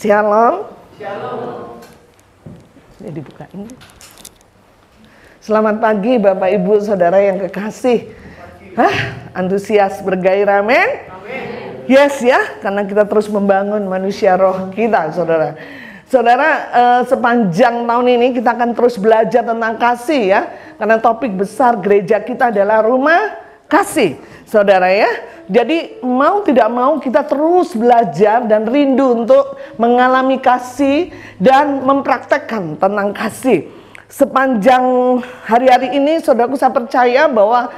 Shalom. Shalom. Ini dibukain. Selamat pagi Bapak Ibu Saudara yang kekasih. Antusias bergairah, amin. Yes ya, karena kita terus membangun manusia roh kita, saudara. Saudara, sepanjang tahun ini kita akan terus belajar tentang kasih ya. Karena topik besar gereja kita adalah rumah kasih, saudara ya. Jadi mau tidak mau kita terus belajar dan rindu untuk mengalami kasih dan mempraktekkan tentang kasih. Sepanjang hari-hari ini, saudaraku, saya percaya bahwa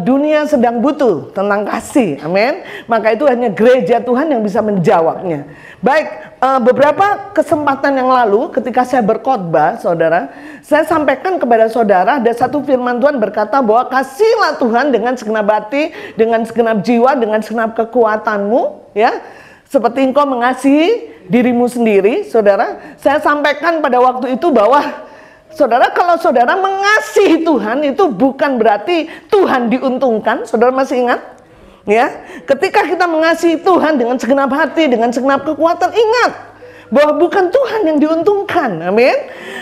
dunia sedang butuh tentang kasih, amin. Maka itu hanya gereja Tuhan yang bisa menjawabnya. Baik, beberapa kesempatan yang lalu ketika saya berkhotbah, saudara, saya sampaikan kepada saudara ada satu firman Tuhan berkata bahwa kasihlah Tuhan dengan segenap hati, dengan segenap jiwa, dengan segenap kekuatanmu, ya, seperti engkau mengasihi dirimu sendiri, saudara. Saya sampaikan pada waktu itu bahwa saudara, kalau saudara mengasihi Tuhan itu bukan berarti Tuhan diuntungkan. Saudara masih ingat? Ya, ketika kita mengasihi Tuhan dengan segenap hati, dengan segenap kekuatan, ingat bahwa bukan Tuhan yang diuntungkan, amin.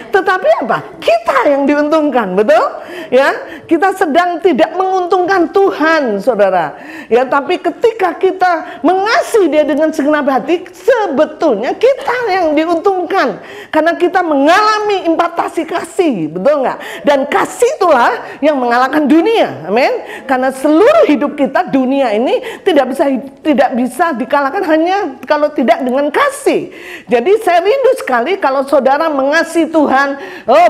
Tetapi apa? Kita yang diuntungkan, betul? Ya, kita sedang tidak menguntungkan Tuhan, saudara. Ya, tapi ketika kita mengasihi Dia dengan segenap hati, sebetulnya kita yang diuntungkan karena kita mengalami impartasi kasih, betul nggak? Dan kasih itulah yang mengalahkan dunia, amin. Karena seluruh hidup kita, dunia ini tidak bisa dikalahkan hanya kalau tidak dengan kasih. Jadi saya rindu sekali kalau saudara mengasihi Tuhan,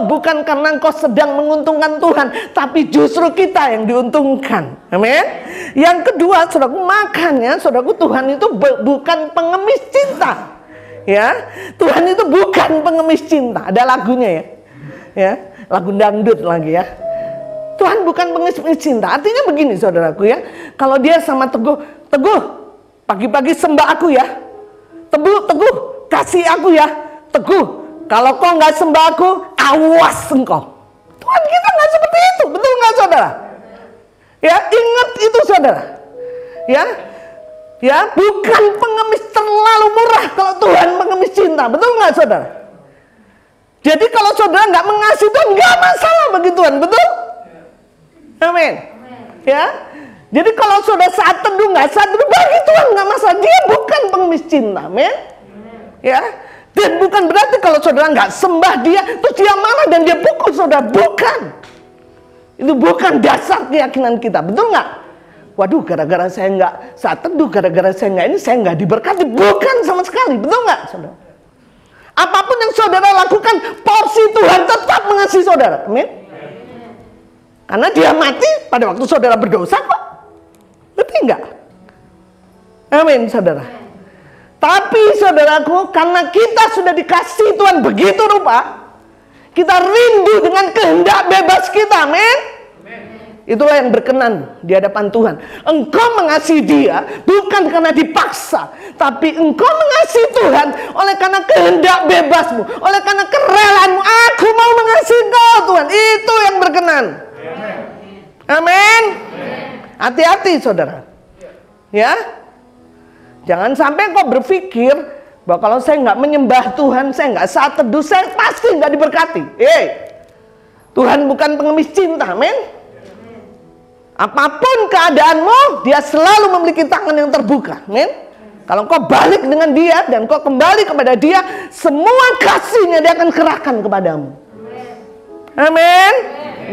bukan karena engkau sedang menguntungkan Tuhan, tapi justru kita yang diuntungkan, amin. Yang kedua, saudaraku, makanya saudaraku, Tuhan itu bukan pengemis cinta, ya. Tuhan itu bukan pengemis cinta. Ada lagunya ya, lagu dangdut lagi ya. Tuhan bukan pengemis cinta. Artinya begini, saudaraku ya, kalau Dia sama Teguh, pagi-pagi sembah aku ya, Teguh kasih aku ya, Teguh, kalau kau nggak sembah aku, awas engkau. Tuhan kita nggak seperti itu, betul nggak, saudara? Ya, ingat itu, saudara. Ya, bukan pengemis terlalu murah kalau Tuhan pengemis cinta, betul nggak, saudara? Jadi kalau saudara nggak mengasihi Tuhan, nggak masalah bagi Tuhan, betul? Amin. Ya, jadi kalau saudara saat teduh nggak saat teduh, bagi Tuhan nggak masalah. Dia bukan pengemis cinta, amin. Ya, dan bukan berarti kalau saudara nggak sembah Dia, terus Dia marah dan Dia pukul saudara, bukan. Itu bukan dasar keyakinan kita, betul nggak? Waduh, gara-gara saya nggak saat teduh, gara-gara saya nggak ini, saya nggak diberkati, bukan sama sekali, betul nggak, saudara? Apapun yang saudara lakukan, porsi Tuhan tetap mengasihi saudara, amin. Karena Dia mati pada waktu saudara berdosa kok, betul nggak? Amin, saudara. Tapi saudaraku, karena kita sudah dikasih Tuhan begitu rupa, kita rindu dengan kehendak bebas kita, amin. Itulah yang berkenan di hadapan Tuhan. Engkau mengasihi Dia bukan karena dipaksa, tapi engkau mengasihi Tuhan oleh karena kehendak bebasmu, oleh karena kerelaanmu. Aku mau mengasihi Engkau, Tuhan. Itu yang berkenan, amin. Hati-hati, saudara. Ya, jangan sampai kau berpikir bahwa kalau saya nggak menyembah Tuhan, saya nggak saat teduh, saya pasti nggak diberkati. Tuhan bukan pengemis cinta, amin. Apapun keadaanmu, Dia selalu memiliki tangan yang terbuka, amin. Kalau kau balik dengan Dia dan kau kembali kepada Dia, semua kasih-Nya Dia akan kerahkan kepadamu, amin.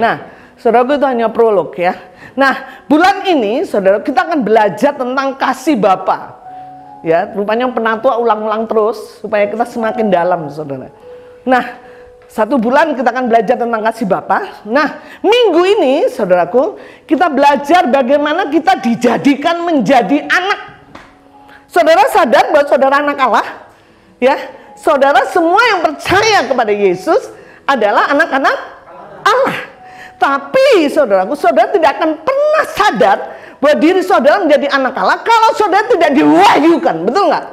Nah, saudara, itu hanya prolog ya. Nah, bulan ini saudara, kita akan belajar tentang kasih Bapa. Ya, rupanya penatua ulang-ulang terus supaya kita semakin dalam, saudara. Nah, 1 bulan kita akan belajar tentang kasih Bapa. Nah, minggu ini, saudaraku, kita belajar bagaimana kita dijadikan menjadi anak. Saudara sadar bahwa saudara anak Allah? Ya, saudara semua yang percaya kepada Yesus adalah anak-anak Allah. Tapi, saudaraku, saudara tidak akan pernah sadar bahwa diri saudara menjadi anak Allah kalau saudara tidak diwahyukan, betul nggak?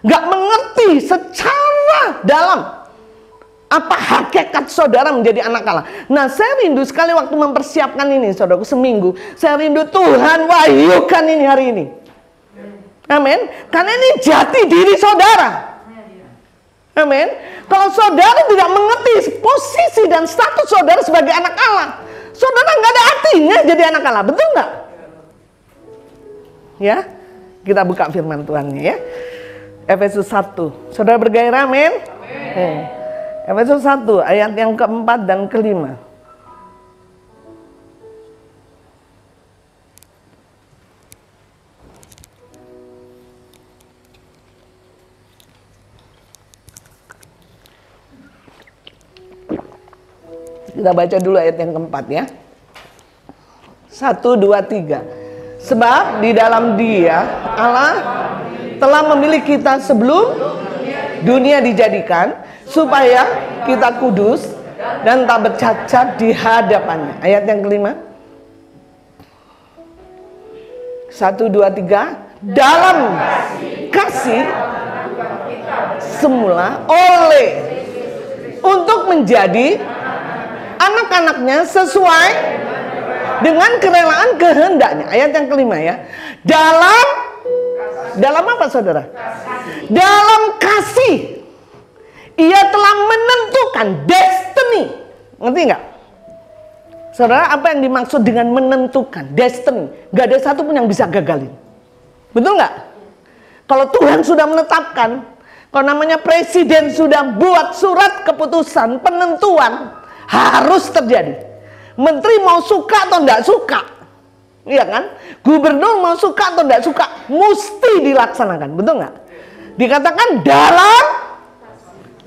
Nggak mengerti secara dalam apa hakikat saudara menjadi anak Allah. Nah, saya rindu sekali waktu mempersiapkan ini, saudaraku, seminggu. Saya rindu Tuhan wahyukan ini hari ini. Amin. Karena ini jati diri saudara. Amin. Kalau saudara tidak mengerti posisi dan status saudara sebagai anak Allah, saudara nggak ada artinya jadi anak Allah, betul nggak? Ya, kita buka firman Tuhannya ya. Efesus 1. Saudara bergairah, amin. Efesus 1 ayat yang keempat dan kelima. Kita baca dulu ayat yang keempat ya. 1, 2, 3. Sebab di dalam Dia Allah telah memilih kita sebelum dunia dijadikan, supaya kita kudus dan tak bercacat di hadapannya. Ayat yang kelima. 1, 2, 3. Dalam kasih semula oleh untuk menjadi anak-anaknya sesuai dengan kerelaan kehendaknya. Ayat yang kelima ya. Dalam apa saudara? Dalam kasih Ia telah menentukan destiny. Ngerti nggak? Saudara, apa yang dimaksud dengan menentukan destiny? Gak ada satu pun yang bisa gagalin. Betul nggak? Kalau Tuhan sudah menetapkan, kalau namanya presiden sudah buat surat keputusan penentuan, harus terjadi. Menteri mau suka atau tidak suka, iya kan? Gubernur mau suka atau tidak suka, mesti dilaksanakan, betul nggak? Dikatakan dalam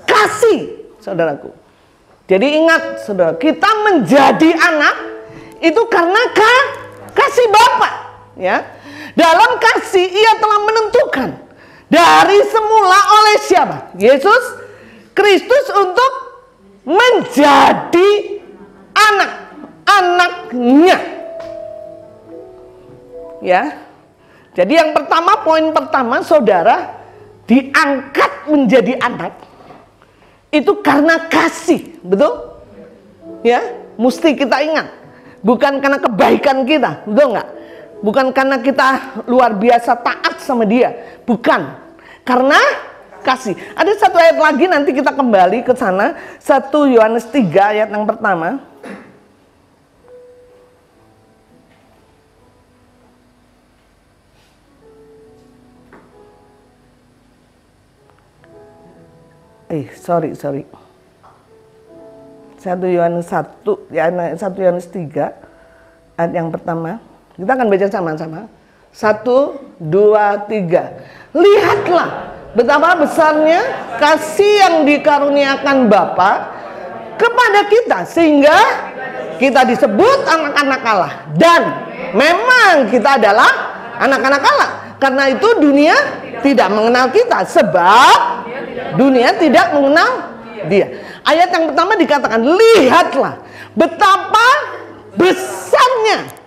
kasih, saudaraku. Jadi ingat, saudara, kita menjadi anak itu karena kasih Bapa, ya. Dalam kasih Ia telah menentukan dari semula oleh siapa? Yesus Kristus untuk menjadi anak-anaknya. Ya. Jadi yang pertama, poin pertama, saudara diangkat menjadi anak itu karena kasih, betul? Ya, mesti kita ingat. Bukan karena kebaikan kita, betul nggak? Bukan karena kita luar biasa taat sama Dia, bukan. Karena kasih. Ada satu ayat lagi, nanti kita kembali ke sana. 1 Yohanes 3 ayat yang pertama. Sorry. 1 Yohanes 1, ya, 1 Yohanes 3 ayat yang pertama. Kita akan baca sama-sama. 1, 2, 3. Lihatlah betapa besarnya kasih yang dikaruniakan Bapa kepada kita, sehingga kita disebut anak-anak Allah. Dan memang kita adalah anak-anak Allah. Karena itu dunia tidak mengenal kita, sebab dunia tidak mengenal Dia. Ayat yang pertama dikatakan, lihatlah betapa besarnya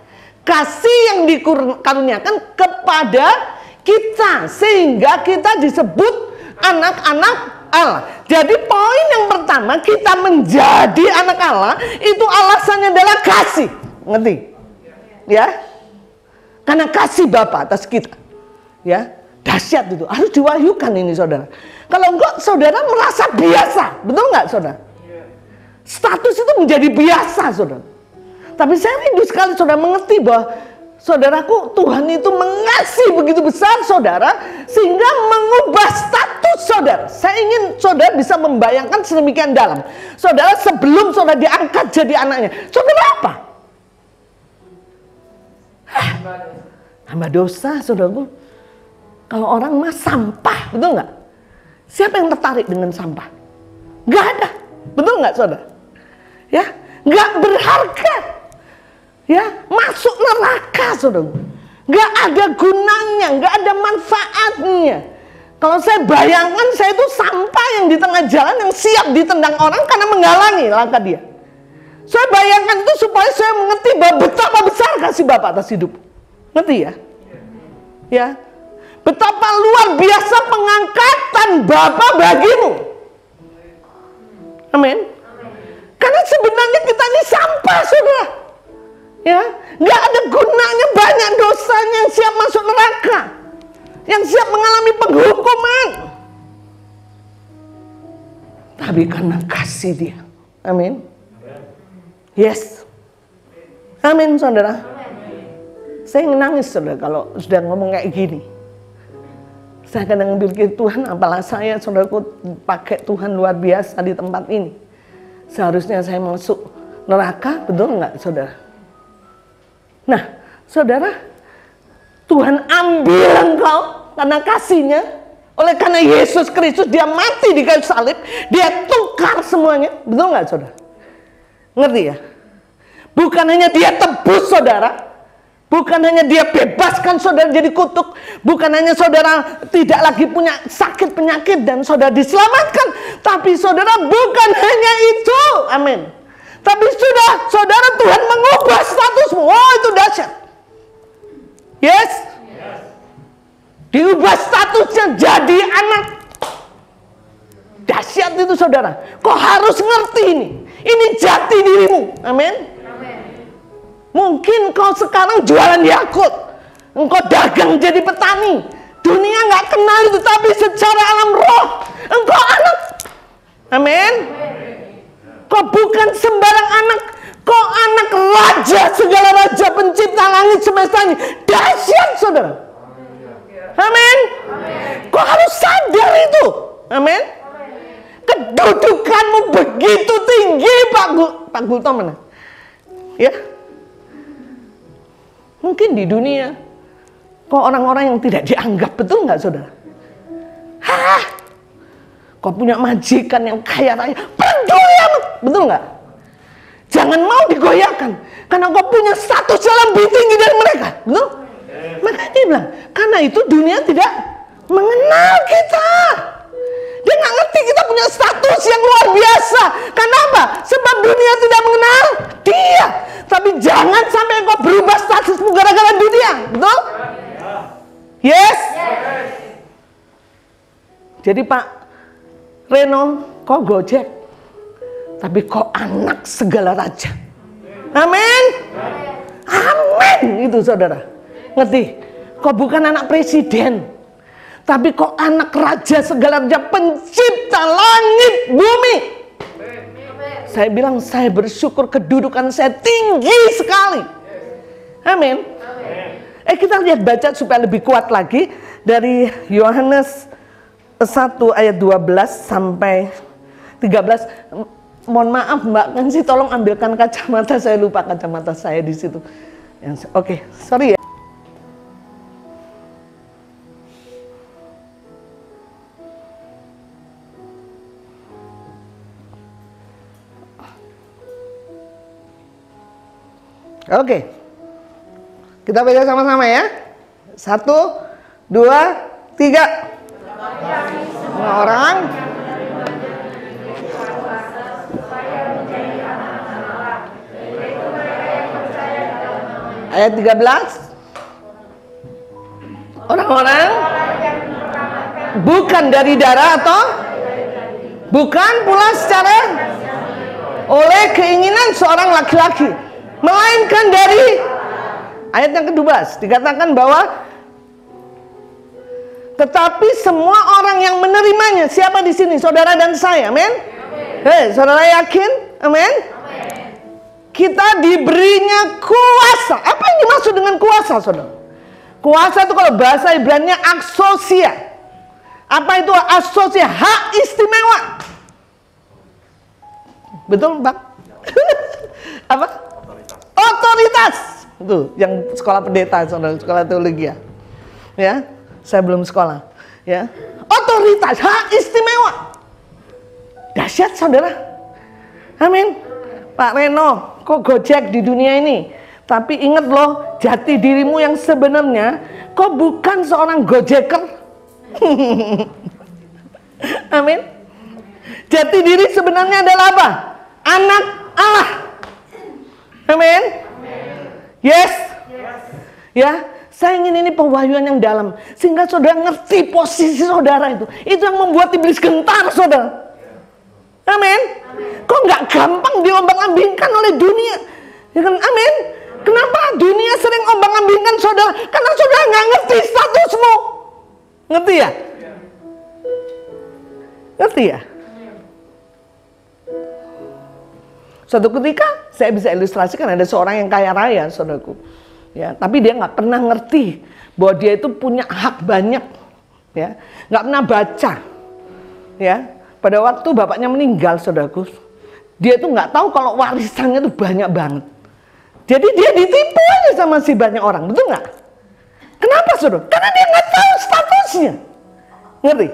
kasih yang dikaruniakan kepada kita, sehingga kita disebut anak-anak Allah. Jadi poin yang pertama, kita menjadi anak Allah itu alasannya adalah kasih. Ngerti? Ya? Karena kasih Bapa atas kita. Ya, dahsyat itu. Harus diwahyukan ini, saudara. Kalau enggak, saudara merasa biasa. Betul nggak, saudara? Status itu menjadi biasa, saudara. Tapi saya rindu sekali saudara mengerti bahwa, saudaraku, Tuhan itu mengasihi begitu besar saudara, sehingga mengubah status saudara. Saya ingin saudara bisa membayangkan sedemikian dalam. Saudara, sebelum saudara diangkat jadi anaknya, saudara apa? Hamba dosa, saudaraku. Kalau orang mah sampah, betul nggak? Siapa yang tertarik dengan sampah? Nggak ada, betul nggak, saudara? Ya, nggak berharga. Ya, masuk neraka, saudara. Nggak ada gunanya, nggak ada manfaatnya. Kalau saya bayangkan, saya itu sampah yang di tengah jalan yang siap ditendang orang karena menghalangi langkah dia. Saya bayangkan itu supaya saya mengerti bahwa betapa besar kasih Bapa atas hidup. Ngerti ya? Ya, betapa luar biasa pengangkatan Bapa bagimu. Amin. Karena sebenarnya kita ini sampah, saudara. Ya, nggak ada gunanya, banyak dosanya yang siap masuk neraka, yang siap mengalami penghukuman. tapi karena kasih dia. Amin. Yes. Amin, saudara. Saya nangis, saudara, kalau sudah ngomong kayak gini. Saya kadang berpikir, Tuhan, apalah saya, saudaraku, pakai Tuhan luar biasa di tempat ini. Seharusnya saya masuk neraka, betul nggak, saudara? Nah, saudara, Tuhan ambil engkau karena kasihnya. Oleh karena Yesus Kristus, dia mati di kayu salib, dia tukar semuanya, betul nggak, saudara? Ngerti ya? Bukan hanya dia tebus, saudara. Bukan hanya dia bebaskan saudara jadi kutuk. Bukan hanya saudara tidak lagi punya sakit penyakit dan saudara diselamatkan. Tapi saudara bukan hanya itu. Amin. Tapi sudah saudara, Tuhan mengubah statusmu. Oh, itu dahsyat. Yes. Diubah statusnya jadi anak. Dahsyat itu, saudara. Kau harus ngerti ini. Ini jati dirimu. Amin. Mungkin kau sekarang jualan Yakult, engkau dagang jadi petani, dunia nggak kenal itu, tapi secara alam roh engkau anak. Amin. Kau bukan sembarang anak, kau anak raja, segala raja, pencipta langit semesta ini. Dahsyat, saudara. Amin. Kau harus sadar itu. Amin. Kedudukanmu begitu tinggi, Pak Gulto mana? Ya. Mungkin di dunia kok orang-orang yang tidak dianggap, betul nggak, saudara? Hah? Kau punya majikan yang kaya raya, peduli amat, betul nggak? Jangan mau digoyahkan karena kau punya status yang lebih tinggi dari mereka, betul? Makanya dia bilang, karena itu dunia tidak mengenal kita. Dia nggak ngerti kita punya status yang luar biasa. Kenapa? Sebab dunia tidak mengenal dia. Tapi jangan sampai kau berubah statusmu gara-gara dunia. Betul? Yes? Jadi Pak Reno, kau Gojek, tapi kau anak segala raja. Amin. Amin. Itu, saudara. Ngerti? Kau bukan anak presiden, tapi kau anak raja segala raja, pencipta langit bumi. Saya bilang, saya bersyukur kedudukan saya tinggi sekali. Amin. Kita lihat, baca supaya lebih kuat lagi dari Yohanes 1 ayat 12 sampai 13. Mohon maaf Mbak Kensi, tolong ambilkan kacamata, saya lupa kacamata saya di situ. Oke, sorry ya. Oke, kita baca sama-sama ya. 1, 2, 3. Semua orang ayat 13. Orang-orang bukan dari darah atau bukan pula secara oleh keinginan seorang laki-laki, melainkan dari ayat yang ke-12 dikatakan bahwa tetapi semua orang yang menerimanya. Siapa di sini? Saudara dan saya. Amin. Saudara yakin? Amin. Kita diberinya kuasa. Apa yang dimaksud dengan kuasa, saudara? Kuasa itu kalau bahasa Ibrani-nya aksosia. Apa itu aksosia? Hak istimewa. Betul, Pak? Apa? Otoritas. Itu yang sekolah pendeta, saudara, sekolah teologi ya. Ya, saya belum sekolah. Ya, otoritas, hak istimewa. Dahsyat, saudara. Amin. Pak Reno, kok Gojek di dunia ini? Tapi ingat loh, jati dirimu yang sebenarnya, kok bukan seorang Gojeker. Amin. Jati diri sebenarnya adalah apa? Anak Allah. Amin. Yes. Ya, saya ingin ini pewahyuan yang dalam, sehingga saudara ngerti posisi saudara itu. Itu yang membuat iblis gentar, saudara. Amin. Kok nggak gampang diombang-ambingkan oleh dunia? Ya kan? Amin. Kenapa dunia sering ombang-ambingkan saudara? Karena saudara nggak ngerti statusmu. Ngerti ya? Ngerti ya? Suatu ketika saya bisa ilustrasikan ada seorang yang kaya raya, saudaraku. Ya, tapi dia nggak pernah ngerti bahwa dia itu punya hak banyak. Ya, nggak pernah baca. Ya, pada waktu bapaknya meninggal, saudaraku, dia tuh nggak tahu kalau warisannya tuh banyak banget. Jadi dia ditipu aja sama si banyak orang, betul nggak? Kenapa, saudara? Karena dia nggak tahu statusnya. Ngerti?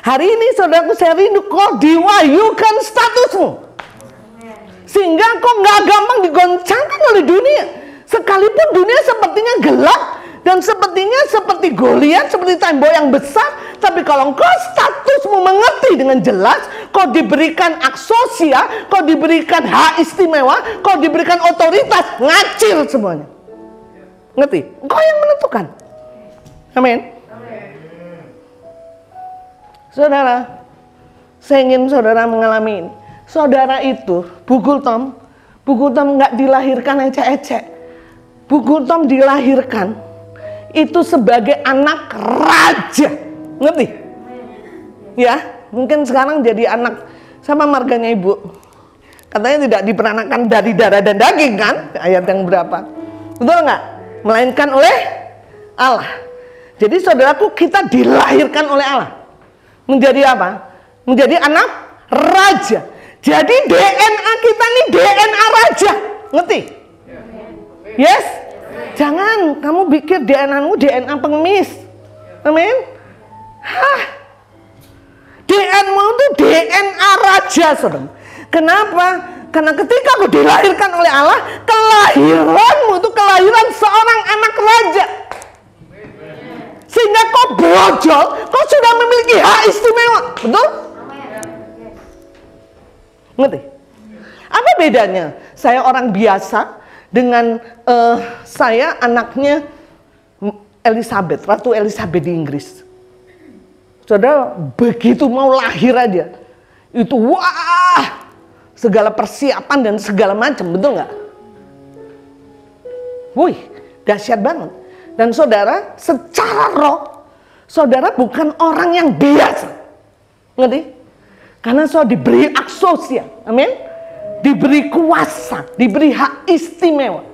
Hari ini, saudaraku, saya rindu kau diwahyukan statusmu. Sehingga kok nggak gampang digoncangkan oleh dunia. Sekalipun dunia sepertinya gelap dan sepertinya seperti Goliat, seperti tembok yang besar, tapi kalau kau statusmu mengerti dengan jelas, kau diberikan aksosia, kau diberikan hak istimewa, kau diberikan otoritas, ngacir semuanya. Ngerti? Kau yang menentukan. Amin. Saudara, saya ingin saudara mengalami ini. Saudara itu, Bu Gultom nggak dilahirkan ecek-ecek. Bu Gultom dilahirkan itu sebagai anak raja, ngerti? Ya, mungkin sekarang jadi anak sama marganya ibu. Katanya tidak diperanakan dari darah dan daging kan? Ayat yang berapa? Betul nggak? Melainkan oleh Allah. Jadi saudaraku, kita dilahirkan oleh Allah. Menjadi apa? Menjadi anak raja. Jadi DNA kita ini DNA raja, ngerti? Yes? Jangan kamu pikir DNA-mu DNA pengemis. Amin? Hah? DNA-mu itu DNA raja, saudara. Kenapa? Karena ketika kau dilahirkan oleh Allah, kelahiranmu itu kelahiran seorang anak raja. Sehingga kau brojol, kau sudah memiliki hak istimewa, betul? Ngerti? Apa bedanya saya orang biasa dengan saya anaknya Elizabeth, Ratu Elizabeth di Inggris? Saudara, begitu mau lahir aja, itu wah, segala persiapan dan segala macam, betul nggak? Wih, dahsyat banget. Dan saudara, secara roh, saudara bukan orang yang biasa. Ngerti? Karena saudara diberi aksosia, amin? Diberi kuasa, diberi hak istimewa,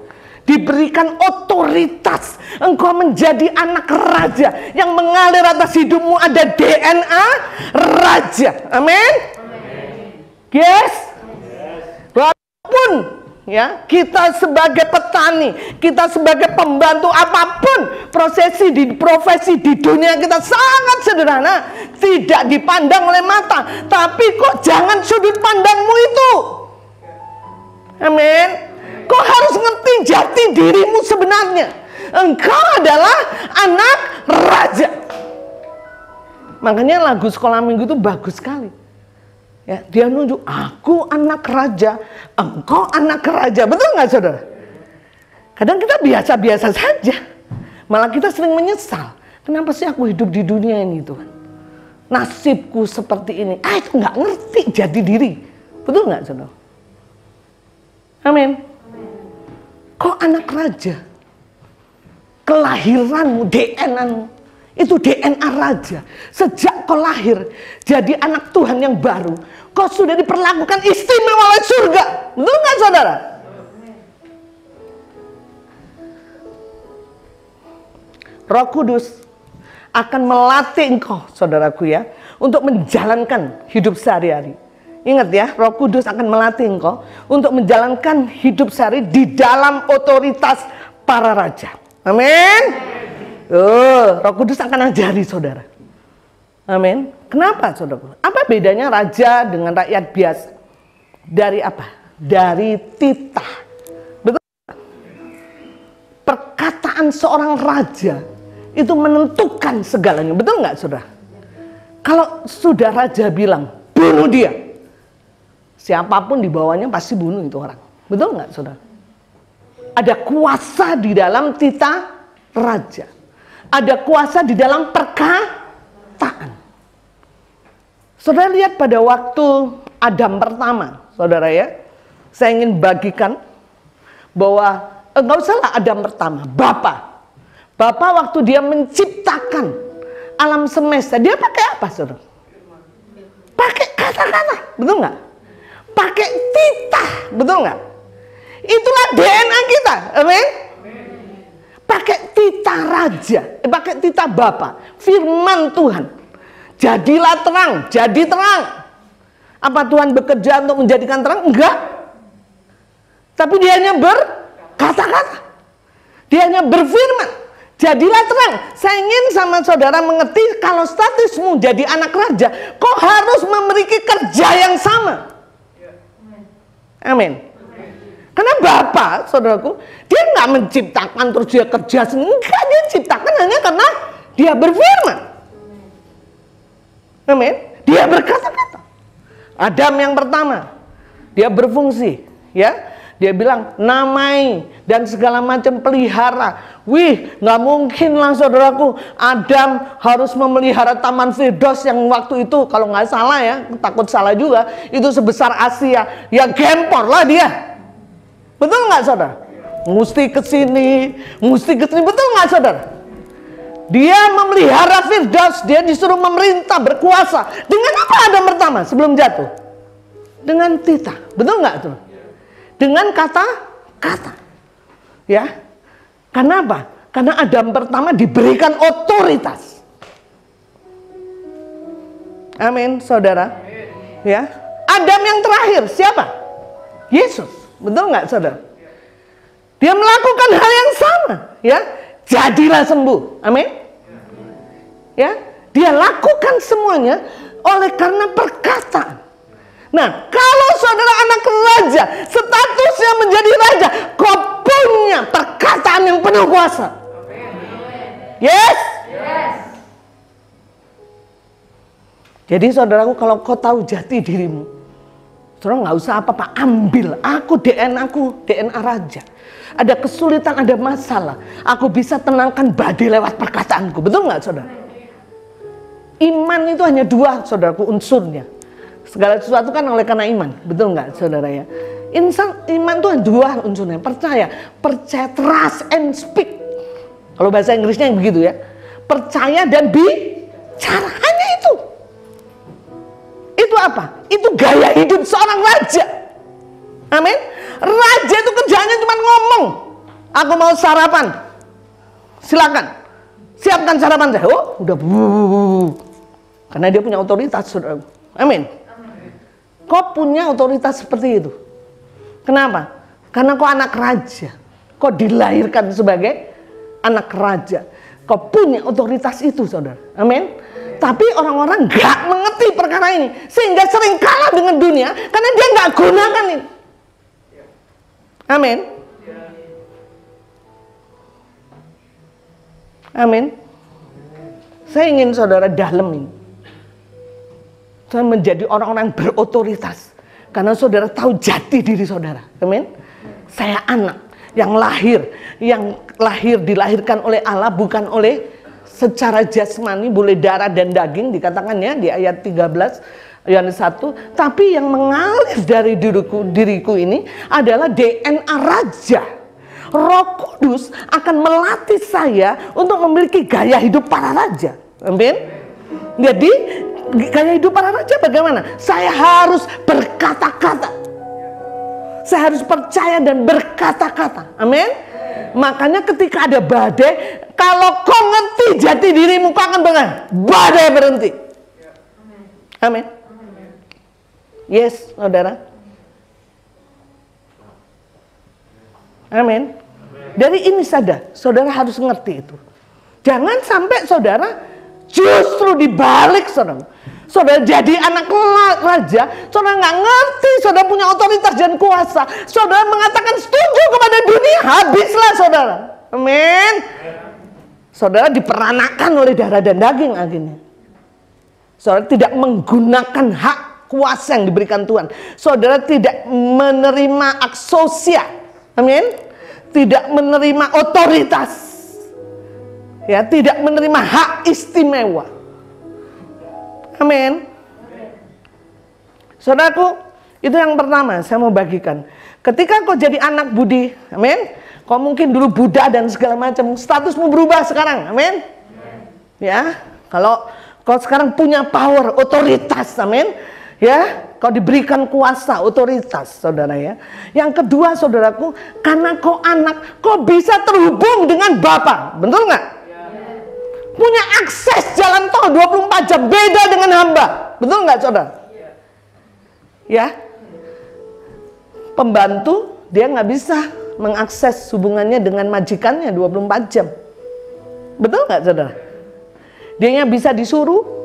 diberikan otoritas. Engkau menjadi anak raja yang mengalir atas hidupmu, ada DNA raja, amin? Yes? Walaupun ya kita sebagai petani, kita sebagai pembantu apapun, profesi di dunia kita sangat sederhana, tidak dipandang oleh mata, tapi kok jangan sudut pandangmu itu. Amin. Kau harus ngerti jati dirimu sebenarnya. Engkau adalah anak raja. Makanya lagu sekolah minggu itu bagus sekali. Ya, dia nunjuk, aku anak raja, engkau anak raja. Betul nggak, saudara? Kadang kita biasa-biasa saja, malah kita sering menyesal. Kenapa sih aku hidup di dunia ini, Tuhan? Nasibku seperti ini. Itu nggak ngerti jati diri. Betul nggak, saudara? Amin. Kau anak raja, kelahiranmu, DNA-mu itu DNA raja. Sejak kau lahir jadi anak Tuhan yang baru, kau sudah diperlakukan istimewa oleh surga. Betul nggak, saudara? Roh Kudus akan melatih engkau, saudaraku ya, untuk menjalankan hidup sehari-hari. Ingat ya, Roh Kudus akan melatih engkau untuk menjalankan hidup sehari di dalam otoritas para raja. Amin. Roh Kudus akan ajari saudara. Amin. Kenapa, saudara? Apa bedanya raja dengan rakyat biasa? Dari apa? Dari titah. Betul? Perkataan seorang raja itu menentukan segalanya. Betul nggak, saudara? Kalau sudah raja bilang bunuh dia, siapapun di bawahnya pasti bunuh itu orang. Betul nggak, saudara? Ada kuasa di dalam titah raja. Ada kuasa di dalam perkataan. Saudara lihat pada waktu Adam pertama, saudara ya. Saya ingin bagikan bahwa enggak usahlah Adam pertama, Bapa waktu dia menciptakan alam semesta, dia pakai apa, saudara? Pakai kata-kata, betul nggak? pakai titah, betul nggak? Itulah DNA kita, amin. Pakai titah raja, pakai titah Bapa, firman Tuhan. Jadilah terang, jadi terang. Apa Tuhan bekerja untuk menjadikan terang? Enggak. Tapi dia hanya berkata-kata. Dia hanya berfirman. Jadilah terang. Saya ingin sama saudara mengerti, kalau statusmu jadi anak raja, kau harus memiliki kerja yang sama. Amin. Karena Bapa, saudaraku, dia nggak menciptakan terus dia kerja sendiri. Enggak, dia ciptakan hanya karena dia berfirman. Amin. Dia berkata-kata. Adam yang pertama, dia berfungsi, ya. Dia bilang namai dan segala macam pelihara. Wih, nggak mungkin lah saudaraku, Adam harus memelihara Taman Firdaus yang waktu itu kalau nggak salah ya, takut salah juga, itu sebesar Asia. Ya gempor lah dia. Betul nggak saudara? Mesti kesini, betul nggak saudara? Dia memelihara Firdaus, dia disuruh memerintah, berkuasa. Dengan apa Adam pertama sebelum jatuh? Dengan titah, betul nggak tuh? Dengan kata-kata, ya. Karena apa? Karena Adam pertama diberikan otoritas. Amin, saudara. Ya, Adam yang terakhir siapa? Yesus, betul nggak, saudara? Dia melakukan hal yang sama, ya. Jadilah sembuh, amin. Ya, dia lakukan semuanya oleh karena perkataan. Nah, kalau saudara anak raja, statusnya menjadi raja, kau punya perkataan yang penuh kuasa. Yes? Yes. Jadi saudaraku, kalau kau tahu jati dirimu, saudara nggak usah apa-apa, ambil. Aku DNA raja. Ada kesulitan, ada masalah, aku bisa tenangkan badai lewat perkataanku. Betul nggak, saudara? Iman itu hanya dua, saudaraku, unsurnya. Segala sesuatu kan oleh karena iman, betul nggak, saudara ya? Iman itu dua unsurnya, percaya, trust and speak. Kalau bahasa Inggrisnya begitu ya, percaya dan bicara, hanya itu. Itu apa? Itu gaya hidup seorang raja. Amin. Raja itu kerjanya cuma ngomong. Aku mau sarapan, silakan, siapkan sarapan saya. Oh, udah karena dia punya otoritas, saudara. Amin. Kau punya otoritas seperti itu. Kenapa? Karena kau anak raja. Kau dilahirkan sebagai anak raja. Kau punya otoritas itu, saudara. Amin. Tapi orang-orang gak mengerti perkara ini, sehingga sering kalah dengan dunia karena dia gak gunakan ini. Amin. Amin. Saya ingin saudara dalemin, menjadi orang-orang berotoritas karena saudara tahu jati diri saudara. Amin. Saya anak yang dilahirkan oleh Allah, bukan oleh secara jasmani, boleh darah dan daging dikatakannya di ayat 13 Yohanes 1, tapi yang mengalir dari diriku ini adalah DNA raja. Roh Kudus akan melatih saya untuk memiliki gaya hidup para raja. Amin. Jadi gaya hidup para raja bagaimana? Saya harus berkata-kata. Saya harus percaya dan berkata-kata. Amin. Makanya ketika ada badai, kalau kau ngerti jati dirimu, kau akan badai berhenti. Amin. Yes, saudara. Amin. Dari ini saudara harus ngerti itu. Jangan sampai saudara justru dibalik, saudara jadi anak raja, saudara nggak ngerti, saudara punya otoritas dan kuasa, saudara mengatakan setuju kepada dunia, habislah saudara. Amin. Saudara diperanakan oleh darah dan daging akhirnya. Saudara tidak menggunakan hak kuasa yang diberikan Tuhan. Saudara tidak menerima aksosia. Amin. Tidak menerima otoritas. Ya, tidak menerima hak istimewa. Amin. Saudaraku, itu yang pertama saya mau bagikan. Ketika kau jadi anak budi, amin. Kau mungkin dulu Buddha dan segala macam, statusmu berubah sekarang, amin. Ya, kalau kau sekarang punya power, otoritas, amin. Ya, kau diberikan kuasa, otoritas, saudara ya. Yang kedua, saudaraku, karena kau anak, kau bisa terhubung dengan Bapa. Betul nggak? Punya akses jalan tol 24 jam, beda dengan hamba. Betul nggak, saudara? Ya, pembantu dia nggak bisa mengakses hubungannya dengan majikannya 24 jam. Betul nggak, saudara? Dia bisa disuruh,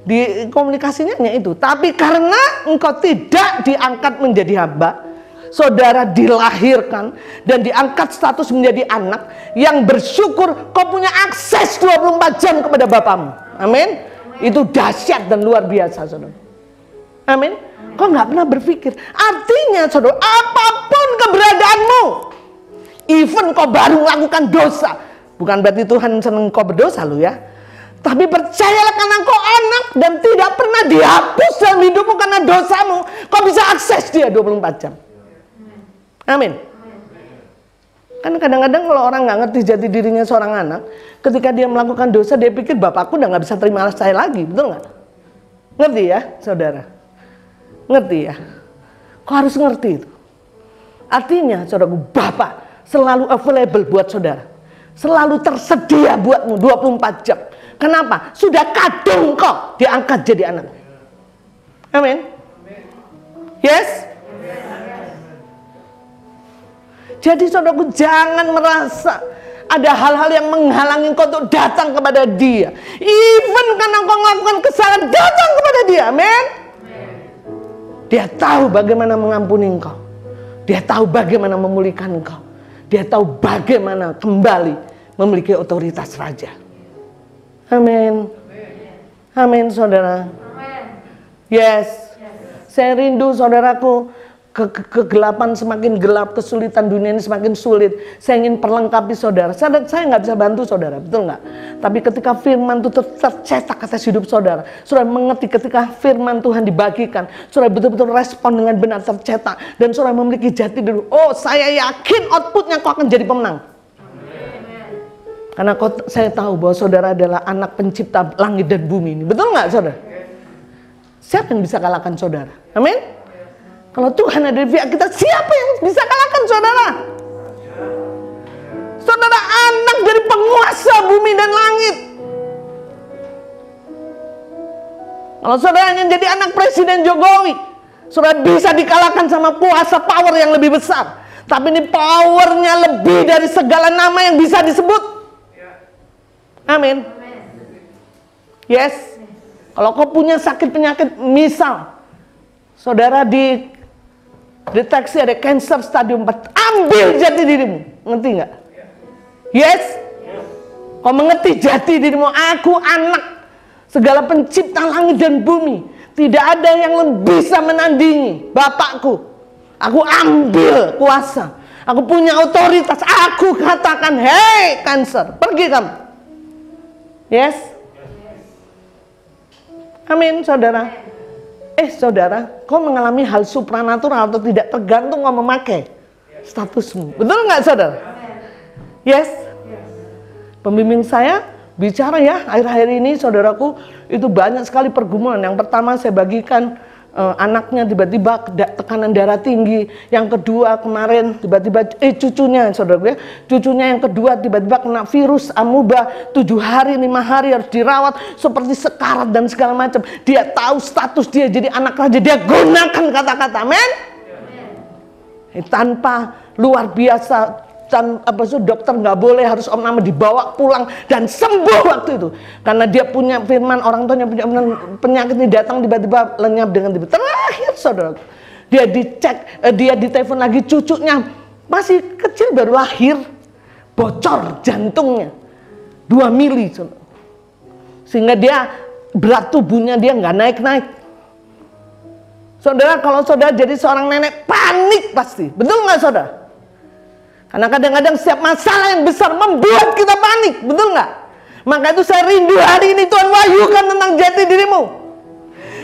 di komunikasinya hanya itu. Tapi karena engkau tidak diangkat menjadi hamba, saudara dilahirkan dan diangkat status menjadi anak yang bersyukur, kau punya akses 24 jam kepada Bapamu. Amin. Itu dahsyat dan luar biasa, saudara. Amin. Kau nggak pernah berpikir. Artinya, saudara, apapun keberadaanmu, even kau baru melakukan dosa, bukan berarti Tuhan senang kau berdosa lo ya. Tapi percayalah, karena kau anak dan tidak pernah dihapus dalam hidupmu karena dosamu, kau bisa akses dia 24 jam. Amin. Kan kadang-kadang kalau orang nggak ngerti jati dirinya seorang anak, ketika dia melakukan dosa, dia pikir bapakku udah nggak bisa terima saya lagi. Betul nggak? Ngerti ya, saudara? Ngerti ya? Kau harus ngerti itu. Artinya, saudaraku, Bapak selalu available buat saudara. Selalu tersedia buatmu 24 jam. Kenapa? Sudah kadung kok diangkat jadi anak. Amin. Yes? Jadi saudaraku, jangan merasa ada hal-hal yang menghalangi kau untuk datang kepada dia. Even karena kau melakukan kesalahan, datang kepada dia. Amin. Dia tahu bagaimana mengampuni engkau. Dia tahu bagaimana memulihkan engkau. Dia tahu bagaimana kembali memiliki otoritas raja. Amin. Amin, saudara. Yes. Saya rindu, saudaraku, kegelapan semakin gelap, kesulitan dunia ini semakin sulit. Saya ingin perlengkapi saudara. Saya nggak bisa bantu saudara, betul nggak? Tapi ketika firman itu tercetak atas hidup saudara, saudara mengerti ketika firman Tuhan dibagikan, saudara betul-betul respon dengan benar, tercetak, dan saudara memiliki jati diri. Oh, saya yakin outputnya kau akan jadi pemenang. Karena saya tahu bahwa saudara adalah anak pencipta langit dan bumi ini. Betul nggak, saudara? Siapa yang bisa kalahkan saudara? Amin? Kalau Tuhan ada di pihak kita, siapa yang bisa kalahkan saudara? Saudara anak dari penguasa bumi dan langit. Kalau saudara hanya jadi anak Presiden Jokowi, saudara bisa dikalahkan sama kuasa power yang lebih besar. Tapi ini powernya lebih dari segala nama yang bisa disebut. Amin. Yes. Kalau kau punya sakit penyakit, misal saudara dideteksi ada cancer stadium 4, ambil jati dirimu. Ngerti nggak? Yes. Kau mengerti jati dirimu, aku anak segala pencipta langit dan bumi. Tidak ada yang bisa menandingi Bapakku. Aku ambil kuasa. Aku punya otoritas. Aku katakan, hei cancer, pergi kamu. Yes. Amin, saudara. Saudara, kau mengalami hal supranatural atau tidak tergantung kau memakai statusmu. Betul nggak, saudara? Yes. Pembimbing saya bicara ya, akhir-akhir ini saudaraku, itu banyak sekali pergumulan. Yang pertama saya bagikan anaknya tiba-tiba tekanan darah tinggi. Yang kedua kemarin tiba-tiba cucunya, saudara, cucunya yang kedua tiba-tiba kena virus amuba, 7 hari 5 hari harus dirawat seperti sekarat dan segala macam. Dia tahu status dia jadi anak raja, dia gunakan kata-kata amin. Tanpa luar biasa, dokter nggak boleh, harus Om Nama dibawa pulang dan sembuh waktu itu karena dia punya firman, orang tuanya punya penyakit ini datang tiba-tiba lenyap dengan tiba. Terakhir saudara, dia dicek, dia ditelepon lagi, cucunya masih kecil baru lahir, bocor jantungnya 2 mili saudara. Sehingga dia berat tubuhnya dia nggak naik-naik. Saudara, kalau saudara jadi seorang nenek panik pasti, betul nggak saudara? Karena kadang-kadang setiap masalah yang besar membuat kita panik, betul nggak? Maka itu saya rindu hari ini Tuhan wahyukan tentang jati dirimu.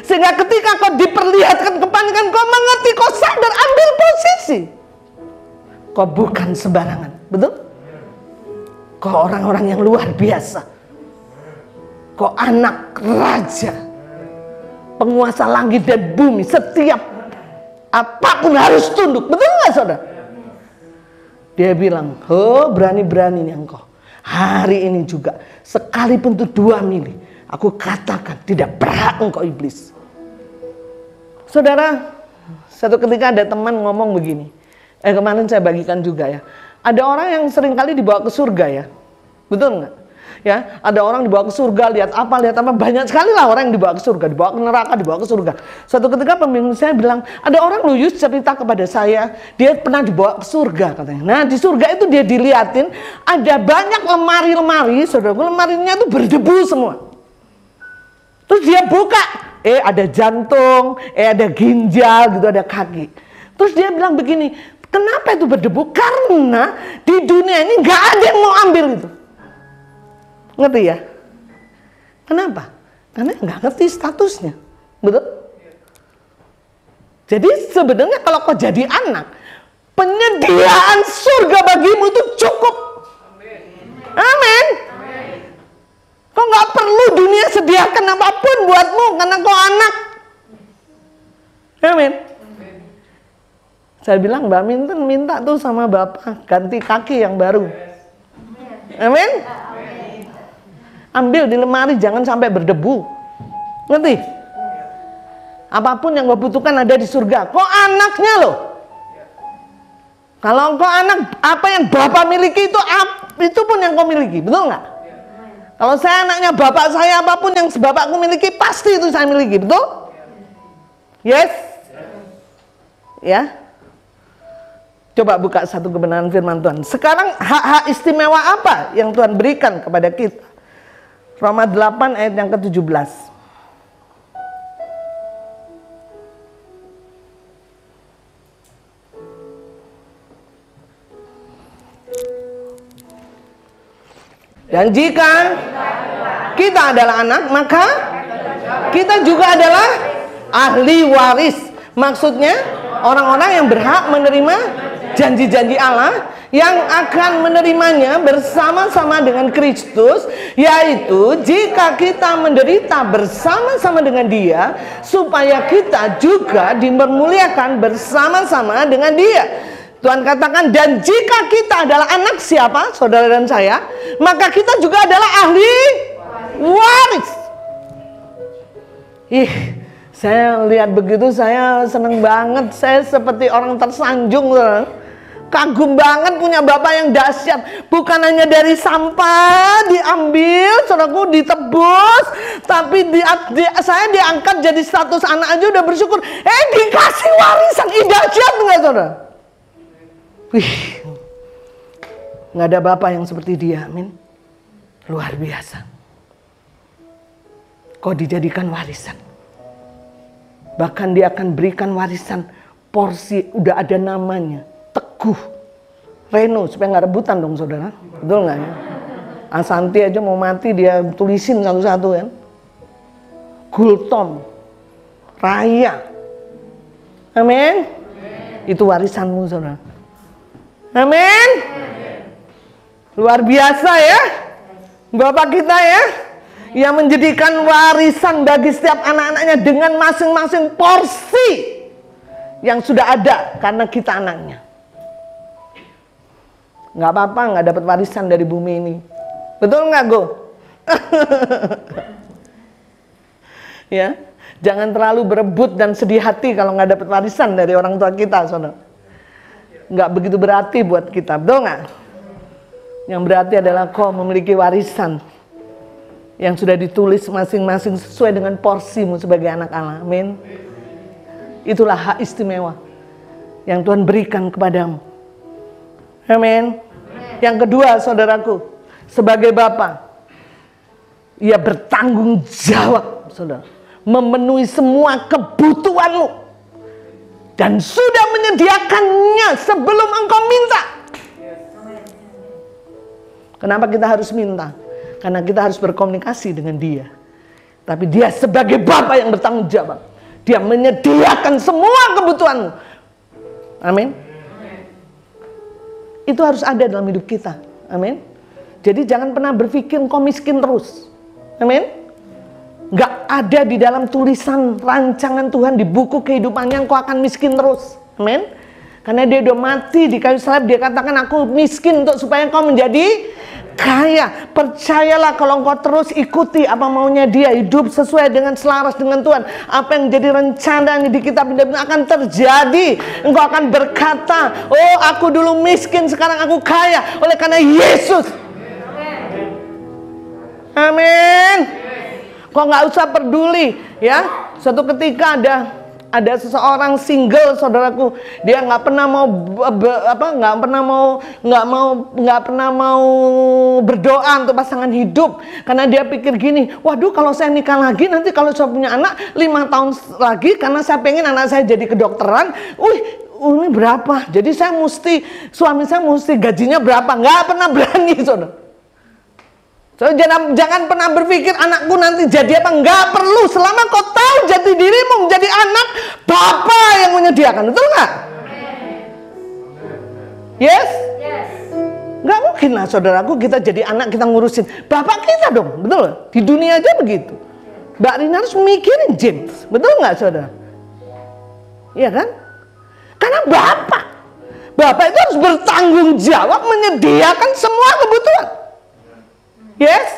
Sehingga ketika kau diperlihatkan kepanikan, kau mengerti, kau sadar, ambil posisi. Kau bukan sembarangan, betul? Kau orang-orang yang luar biasa. Kau anak raja. penguasa langit dan bumi, setiap apapun harus tunduk. Betul nggak saudara? Dia bilang, oh berani-beraninya engkau. Hari ini juga, sekalipun itu 2 mili, aku katakan tidak berhak engkau iblis. Saudara, satu ketika ada teman ngomong begini. Kemarin saya bagikan juga ya. Ada orang yang seringkali dibawa ke surga ya. Betul nggak? Ya, ada orang dibawa ke surga, lihat apa, banyak sekali lah orang yang dibawa ke surga, dibawa ke neraka, dibawa ke surga. Suatu ketika pembimbing saya bilang, ada orang Yus cerita kepada saya, dia pernah dibawa ke surga katanya. Nah, di surga itu dia dilihatin ada banyak lemari-lemari, saudaraku, lemarinya itu berdebu semua. Terus dia buka, ada jantung, ada ginjal gitu, ada kaki. Terus dia bilang begini, kenapa itu berdebu? Karena di dunia ini nggak ada yang mau ambil itu. Ngerti ya? Kenapa? Karena nggak ngerti statusnya. Betul? Jadi sebenarnya kalau kau jadi anak, penyediaan surga bagimu itu cukup. Amin. Kau nggak perlu dunia sediakan apapun buatmu karena kau anak. Amin. Saya bilang Mbak Minten minta tuh sama Bapak ganti kaki yang baru. Amin. Ambil di lemari, jangan sampai berdebu. Ngerti? Apapun yang kau butuhkan ada di surga. Kau anaknya loh. Kalau kau anak, apa yang Bapak miliki itu pun yang kau miliki. Betul nggak? Kalau saya anaknya Bapak saya, apapun yang Bapakku miliki pasti itu saya miliki. Betul? Yes? Ya? Coba buka satu kebenaran firman Tuhan. Sekarang hak-hak istimewa apa yang Tuhan berikan kepada kita? Roma 8 ayat yang ke-17. Dan jika kita adalah anak, maka kita juga adalah ahli waris. Maksudnya orang-orang yang berhak menerima janji-janji Allah yang akan menerimanya bersama-sama dengan Kristus, yaitu jika kita menderita bersama-sama dengan Dia, supaya kita juga dipermuliakan bersama-sama dengan Dia. Tuhan katakan, dan jika kita adalah anak siapa? Saudara dan saya, maka kita juga adalah ahli waris. Saya lihat begitu, saya senang banget. Saya seperti orang tersanjung, kagum banget punya Bapak yang dahsyat. Bukan hanya dari sampah diambil, saudaraku, ditebus, tapi saya diangkat jadi status anak aja udah bersyukur. Dikasih warisan, dahsyat nggak saudara? Nggak ada Bapak yang seperti dia, amin. Luar biasa. Kau dijadikan warisan. Bahkan dia akan berikan warisan porsi, udah ada namanya, Teguh Reno, supaya nggak rebutan dong saudara. Betul nggak ya? Asanti aja mau mati dia tulisin satu-satu kan. Gultom, Raya, amin. Itu warisanmu saudara. Amin. Luar biasa ya Bapak kita ya, yang menjadikan warisan bagi setiap anak-anaknya dengan masing-masing porsi yang sudah ada karena kita anaknya. Nggak apa-apa nggak dapat warisan dari bumi ini. Betul nggak Go? Ya, jangan terlalu berebut dan sedih hati kalau nggak dapat warisan dari orang tua kita, saudara. Nggak begitu berarti buat kita, betul nggak? Yang berarti adalah kau memiliki warisan yang sudah ditulis masing-masing sesuai dengan porsimu sebagai anak Allah. Amin. Itulah hak istimewa yang Tuhan berikan kepadamu. Amin. Yang kedua, saudaraku, sebagai Bapa, Ia bertanggung jawab, saudara, memenuhi semua kebutuhanmu dan sudah menyediakannya sebelum engkau minta. Kenapa kita harus minta? Karena kita harus berkomunikasi dengan Dia. Tapi Dia sebagai Bapa yang bertanggung jawab, Dia menyediakan semua kebutuhanmu. Amin. Itu harus ada dalam hidup kita. Amin. Jadi jangan pernah berpikir engkau miskin terus. Amin. Nggak ada di dalam tulisan rancangan Tuhan di buku kehidupannya engkau akan miskin terus. Amin. Karena dia udah mati di kayu salib, dia katakan aku miskin untuk supaya engkau menjadi kaya. Percayalah kalau engkau terus ikuti apa maunya dia, hidup sesuai dengan selaras dengan Tuhan, apa yang jadi rencananya di kitab hidup akan terjadi. Engkau akan berkata, oh aku dulu miskin sekarang aku kaya oleh karena Yesus. Amin. Kok nggak usah peduli ya. Suatu ketika ada seseorang single, saudaraku, dia nggak pernah mau berdoa untuk pasangan hidup karena dia pikir gini, waduh kalau saya nikah lagi nanti kalau saya punya anak 5 tahun lagi karena saya pengen anak saya jadi kedokteran, ini berapa? Jadi suami saya mesti gajinya berapa? Nggak pernah berani, saudara. So, jangan pernah berpikir anakku nanti jadi apa. Nggak perlu, selama kau tahu jati dirimu menjadi anak Bapa yang menyediakan. Betul nggak? Yes? Nggak mungkin lah saudaraku kita jadi anak kita ngurusin Bapak kita dong. Betul? Di dunia aja begitu. Mbak Rina harus mikirin James. Betul nggak saudara? Iya kan? Karena Bapak itu harus bertanggung jawab menyediakan semua kebutuhan. Yes,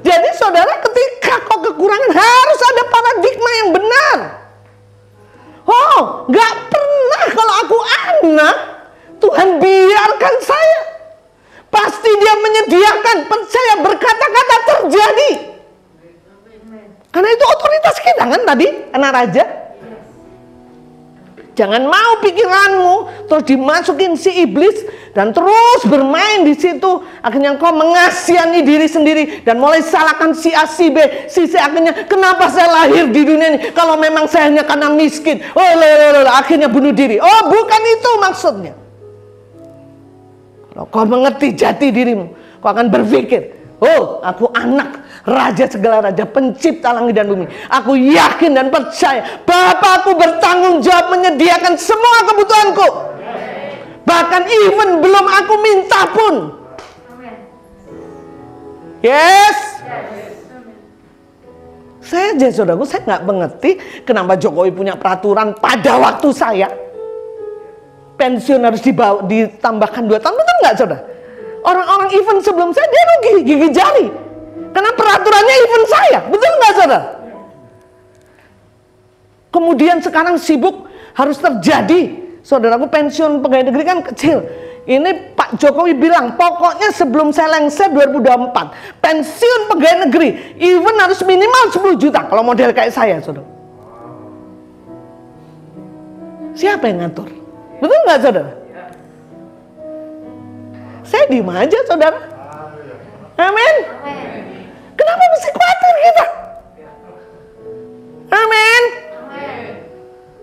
jadi saudara ketika kau kekurangan harus ada paradigma yang benar. Oh, nggak pernah kalau aku anak Tuhan biarkan saya. Pasti Dia menyediakan. Percaya, berkata-kata terjadi. Karena itu otoritas kita kan tadi, anak raja. Jangan mau pikiranmu terus dimasukin si iblis dan terus bermain di situ. Akhirnya kau mengasihani diri sendiri dan mulai salahkan si A, si B, si C. Akhirnya kenapa saya lahir di dunia ini kalau memang saya hanya karena miskin. Akhirnya bunuh diri. Oh, bukan itu maksudnya. Kalau kau mengerti jati dirimu, kau akan berpikir, oh, aku anak Raja segala raja, pencipta langit dan bumi. Aku yakin dan percaya Bapakku bertanggung jawab menyediakan semua kebutuhanku. Bahkan even belum aku minta pun. Yes. Saya aja saudaraku, saya nggak mengerti kenapa Jokowi punya peraturan pada waktu saya pensiun harus ditambahkan 2 tahun. Betul nggak saudara? Orang-orang even sebelum saya dia rugi gigi jari. Karena peraturannya even saya, betul nggak saudara? Kemudian sekarang sibuk harus terjadi. Saudaraku pensiun pegawai negeri kan kecil. Ini Pak Jokowi bilang, pokoknya sebelum saya lengser 2024, pensiun pegawai negeri, even harus minimal 10 juta. Kalau model kayak saya, saudara. Siapa yang ngatur? Betul nggak saudara? Saya diem aja saudara. Amin. Kenapa mesti khawatir kita? Amin.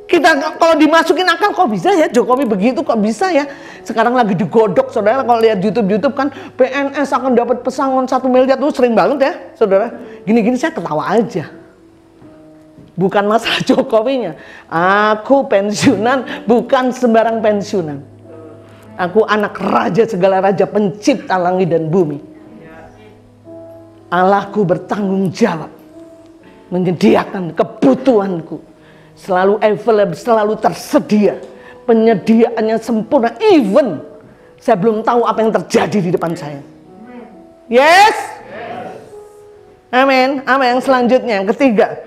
Kita kalau dimasukin akal, kok bisa ya Jokowi begitu, kok bisa ya? Sekarang lagi digodok saudara, kalau lihat YouTube kan PNS akan dapat pesangon 1 miliar. Tuh sering banget ya saudara. Gini-gini saya ketawa aja. Bukan masalah Jokowinya. Aku pensiunan bukan sembarang pensiunan. Aku anak raja segala raja, pencipta langit dan bumi. Allahku bertanggung jawab menyediakan kebutuhanku, selalu available, selalu tersedia, penyediaannya sempurna. Even saya belum tahu apa yang terjadi di depan saya. Yes, amin. Amin. Yang selanjutnya, yang ketiga,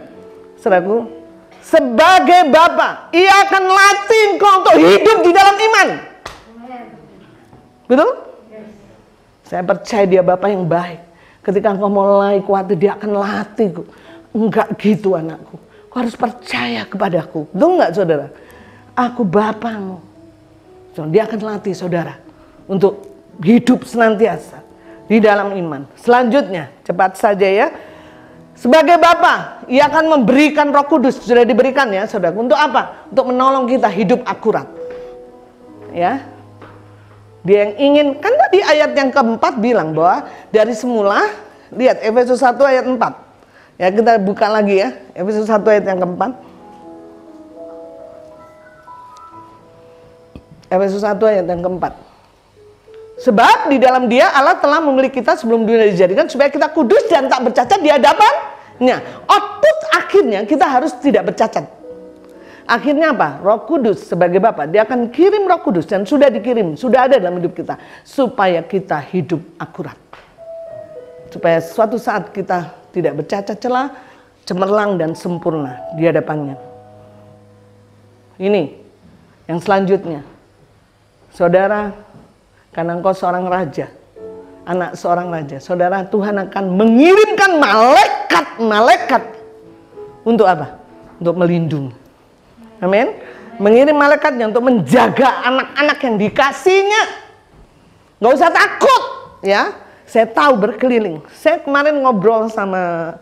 saudaraku, sebagai Bapa, Ia akan latih engkau untuk hidup di dalam iman. Betul? Saya percaya Dia Bapa yang baik. Ketika engkau mulai khawatir, Dia akan latih. Enggak gitu anakku. Kau harus percaya kepadaku. Betul enggak saudara? Aku Bapamu. Dia akan latih saudara untuk hidup senantiasa di dalam iman. Selanjutnya, cepat saja ya. Sebagai Bapa, Ia akan memberikan Roh Kudus. Sudah diberikan ya saudara. Untuk apa? Untuk menolong kita hidup akurat. Ya. Dia yang ingin, kan tadi ayat yang keempat bilang bahwa dari semula, lihat Efesus 1 ayat 4. Ya kita buka lagi ya, Efesus 1 ayat yang keempat. Efesus 1 ayat yang keempat. Sebab di dalam Dia Allah telah memilih kita sebelum dunia dijadikan supaya kita kudus dan tak bercacat di hadapan Nah, output akhirnya kita harus tidak bercacat. Akhirnya apa? Roh Kudus sebagai Bapa, dia akan kirim Roh Kudus dan sudah dikirim, sudah ada dalam hidup kita supaya kita hidup akurat. Supaya suatu saat kita tidak bercacat celah, cemerlang dan sempurna di hadapannya. Ini yang selanjutnya. Saudara, karena engkau seorang raja, anak seorang raja, saudara, Tuhan akan mengirimkan malaikat-malaikat untuk apa? Untuk melindungi. Amin. Mengirim malaikatnya untuk menjaga anak-anak yang dikasihnya. Gak usah takut, ya. Saya tahu berkeliling. Saya kemarin ngobrol sama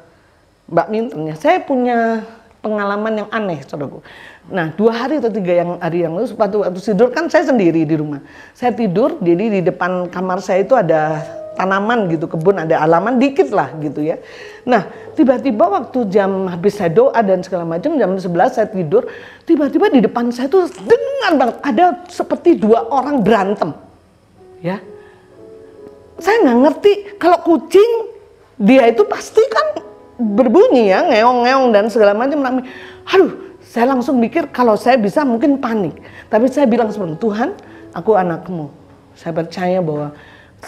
Mbak Minten, ya. Saya punya pengalaman yang aneh, saudaraku. Nah, 2 hari atau 3 hari yang lalu, waktu tidur kan saya sendiri di rumah. Saya tidur, jadi di depan kamar saya itu ada tanaman gitu, kebun, ada halaman dikit lah gitu ya. Nah, tiba-tiba waktu jam habis saya doa dan segala macam, jam 11 saya tidur, tiba-tiba di depan saya tuh dengar banget ada seperti 2 orang berantem. Ya. Saya nggak ngerti, kalau kucing dia itu pasti kan berbunyi ya, ngeong-ngeong dan segala macam. Aduh, saya langsung mikir kalau saya bisa mungkin panik. Tapi saya bilang sebenarnya, Tuhan, aku anakmu. Saya percaya bahwa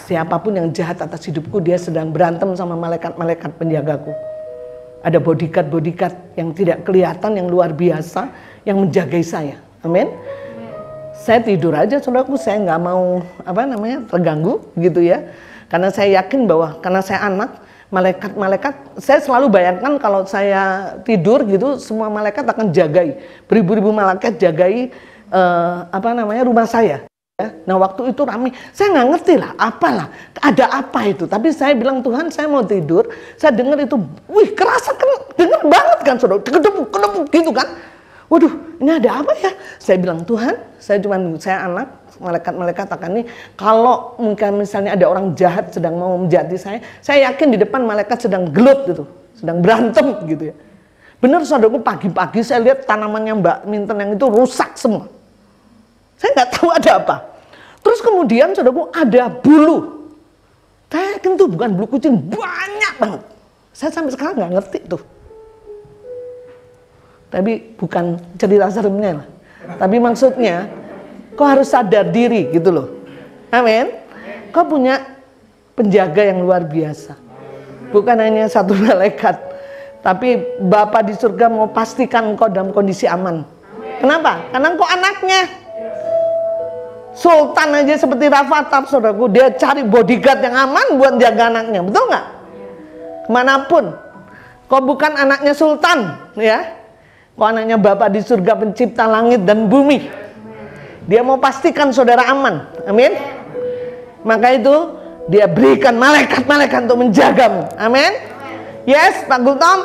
siapapun yang jahat atas hidupku, dia sedang berantem sama malaikat-malaikat penjagaku. Ada bodyguard-bodyguard yang tidak kelihatan, yang luar biasa, yang menjagai saya. Amin. Saya tidur aja, saudaraku, saya nggak mau terganggu gitu ya. Karena saya yakin bahwa karena saya anak, malaikat-malaikat, saya selalu bayangkan kalau saya tidur gitu, semua malaikat akan jagai, beribu-ribu malaikat jagai rumah saya. Ya. Nah, waktu itu ramai, saya nggak ngerti lah, apalah, ada apa itu. Tapi saya bilang, Tuhan, saya mau tidur, saya dengar itu, wih, kerasa kan, dengar banget kan, saudara, kedepuk gitu kan. Waduh, ini ada apa ya? Saya bilang, Tuhan, saya anak, malaikat-malaikat akan ini, kalau mungkin misalnya ada orang jahat sedang mau menjati saya yakin di depan malaikat sedang gelut gitu, sedang berantem gitu ya. Benar, saudaraku, pagi-pagi saya lihat tanamannya Mbak Minten yang itu rusak semua. Saya nggak tahu ada apa. Terus kemudian, saudaraku, ada bulu. Saya yakin tuh bukan bulu kucing, banyak banget. Saya sampai sekarang nggak ngerti tuh. Tapi bukan cerita seremnya lah. Tapi maksudnya, kau harus sadar diri gitu loh. Amin. Kau punya penjaga yang luar biasa. Bukan hanya satu malaikat. Tapi Bapa di surga mau pastikan kau dalam kondisi aman. Kenapa? Karena kau anaknya. Sultan aja seperti Rafathar, saudaraku, dia cari bodyguard yang aman buat jaga anaknya. Betul nggak? Kemanapun. Kau bukan anaknya sultan, ya. Kau anaknya Bapa di surga, pencipta langit dan bumi. Dia mau pastikan saudara aman. Amin. Maka itu dia berikan malaikat-malaikat untuk menjagamu. Amin. Yes, Pak Gultom.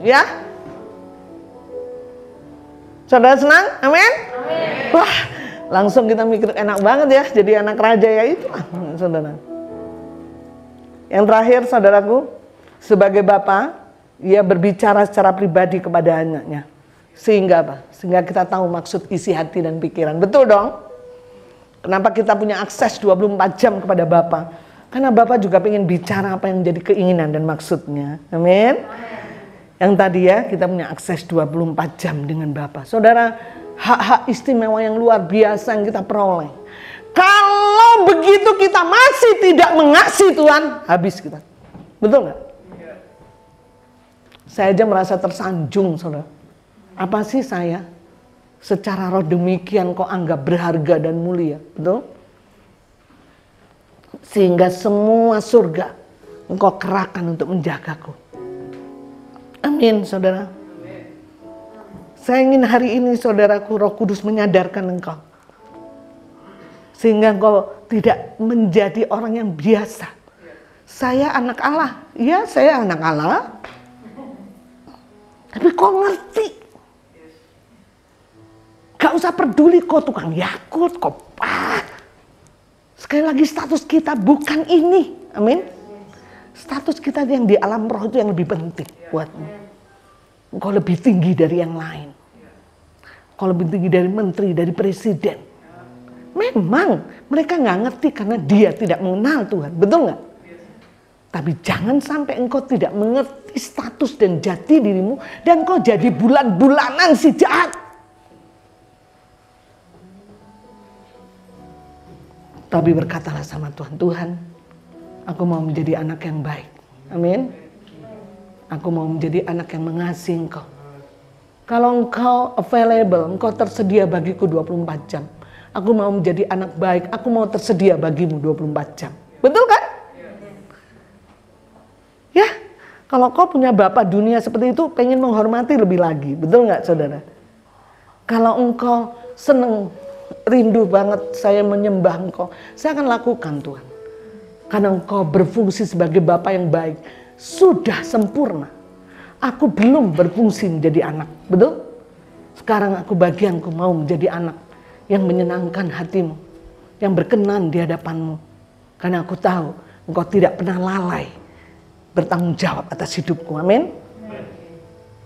Ya. Saudara senang? Amin. Wah, langsung kita mikir enak banget ya, jadi anak raja ya itu, saudara. Yang terakhir, saudaraku, sebagai Bapa, ia berbicara secara pribadi kepada anaknya. Sehingga apa? Sehingga kita tahu maksud isi hati dan pikiran. Betul dong? Kenapa kita punya akses 24 jam kepada Bapa? Karena Bapa juga ingin bicara apa yang menjadi keinginan dan maksudnya. Amin. Yang tadi ya, kita punya akses 24 jam dengan Bapa. Saudara, hak-hak istimewa yang luar biasa yang kita peroleh. Kalau begitu kita masih tidak mengasihi Tuhan, habis kita. Betul nggak? Saya aja merasa tersanjung, saudara. Apa sih saya? Secara roh demikian kau anggap berharga dan mulia. Betul? Sehingga semua surga engkau kerahkan untuk menjagaku. Amin, saudara. Saya ingin hari ini, saudaraku, Roh Kudus menyadarkan engkau. Sehingga engkau tidak menjadi orang yang biasa. Saya anak Allah. Ya, saya anak Allah. Tapi kau ngerti. Gak usah peduli kau tukang Yakult, kau sekali lagi status kita bukan ini. Amin. Status kita yang di alam roh itu yang lebih penting buatmu. Kau lebih tinggi dari yang lain. Kau lebih tinggi dari menteri, dari presiden. Memang mereka gak ngerti karena dia tidak mengenal Tuhan. Betul gak? Tapi jangan sampai engkau tidak mengerti status dan jati dirimu dan engkau jadi bulan-bulanan si jahat. Tapi berkatalah sama Tuhan, Tuhan, aku mau menjadi anak yang baik. Amin. Aku mau menjadi anak yang mengasihi engkau. Kalau engkau available, engkau tersedia bagiku 24 jam. Aku mau menjadi anak baik, aku mau tersedia bagimu 24 jam. Betul kan? Ya, kalau kau punya bapak dunia seperti itu, pengen menghormati lebih lagi. Betul nggak saudara? Kalau engkau seneng, rindu banget saya menyembah engkau, saya akan lakukan Tuhan. Karena engkau berfungsi sebagai bapak yang baik. Sudah sempurna. Aku belum berfungsi menjadi anak. Betul? Sekarang aku bagianku mau menjadi anak yang menyenangkan hatimu. Yang berkenan di hadapanmu. Karena aku tahu engkau tidak pernah lalai bertanggung jawab atas hidupku. Amin.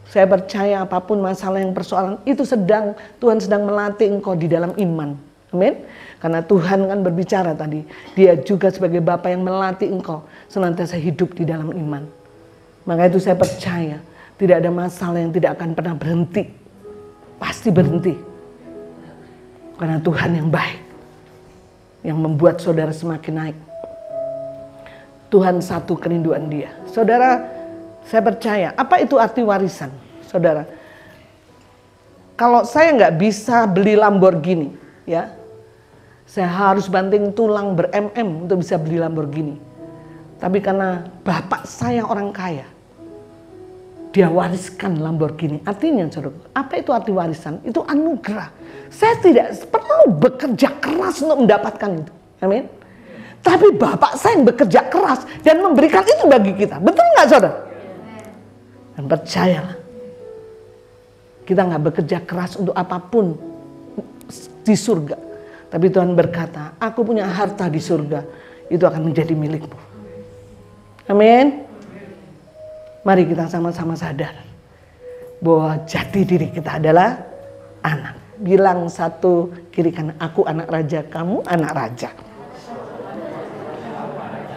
Saya percaya apapun masalah yang persoalan itu Tuhan sedang melatih engkau di dalam iman. Amin. Karena Tuhan kan berbicara tadi, Dia juga sebagai Bapa yang melatih engkau senantiasa hidup di dalam iman. Maka itu saya percaya tidak ada masalah yang tidak akan pernah berhenti. Pasti berhenti. Karena Tuhan yang baik, yang membuat saudara semakin naik. Tuhan satu kerinduan Dia. Saudara, saya percaya, apa itu arti warisan? Saudara, kalau saya nggak bisa beli Lamborghini, ya, saya harus banting tulang ber-MM untuk bisa beli Lamborghini. Tapi karena bapak saya orang kaya, dia wariskan Lamborghini. Artinya, saudara, apa itu arti warisan? Itu anugerah. Saya tidak perlu bekerja keras untuk mendapatkan itu. Amin. Tapi bapak saya yang bekerja keras dan memberikan itu bagi kita. Betul nggak saudara? Dan percayalah, kita nggak bekerja keras untuk apapun di surga. Tapi Tuhan berkata, aku punya harta di surga, itu akan menjadi milikmu. Amin. Mari kita sama-sama sadar bahwa jati diri kita adalah anak. Bilang satu kiri kanan, aku anak raja, kamu anak raja.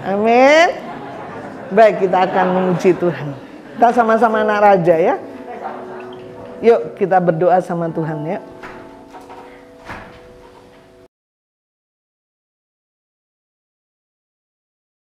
Amin. Baik, kita akan memuji Tuhan. Kita sama-sama anak raja ya. Yuk kita berdoa sama Tuhan ya.